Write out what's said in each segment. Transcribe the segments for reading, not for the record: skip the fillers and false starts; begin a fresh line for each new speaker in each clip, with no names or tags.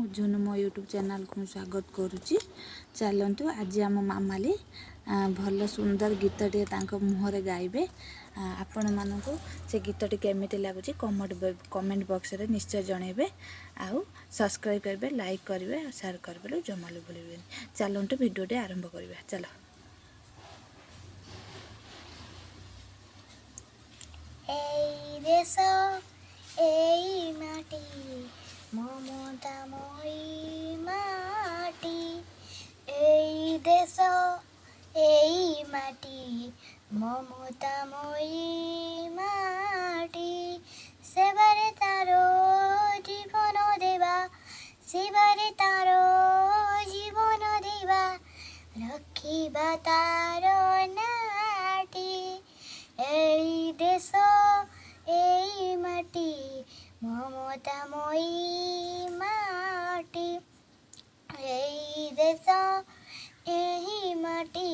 झुनु मो YouTube channel को स्वागत करुच्ची। चलतु आज आम मामाली भल सुंदर गीतटे मुहर गाइबे। आपण मानक से गीतटी केमिति लगुच कमेंट बॉक्स रे निश्चय जनइबे। आउ सब्सक्राइब करेंगे, लाइक करेंगे, शेयर करेंगे, जमालु भूलें। चलतु भिडियोटे आरंभ करिबा। चलो।
এই দেশ এই মাটি মমতাময়ী মাটি, এই দেশ এই মাটি মমতাময়ী মাটি, সেবারে তার জীবন দেবা, সেবারে তার জীবন দেবা, রক্ষিবা তার নাটি। এই দেশ এই মাটি মমতাময়ী মাটি, এই দেশ এই মাটি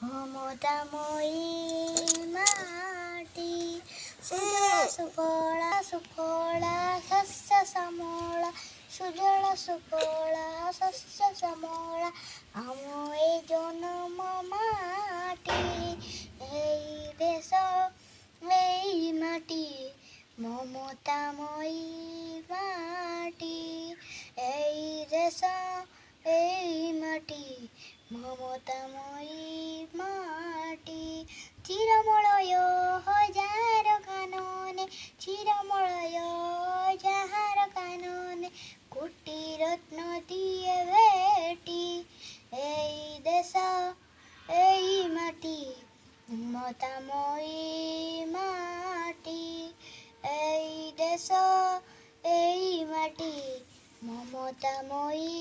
মমতাময়ী মাটি। সুজলা সুফলা সুফলা শস্য শ্যামলা, সুজলা সুফলা শস্য শ্যামলা, আম এই জনম মাটি। এই দেশ এই মাটি মমতাময়ী মাটি, এই দেশ এই মাটি মমতাময়ী মাটি। চিরমলয় যাহার কাননে, চিরমলয় যাহার কাননে, কোটি রত্ন দিয়ে ভেটি। এই দেশ এই মাটি মমতাময়ী মাটি, এই দেশ এই মাটি মমতাময়ী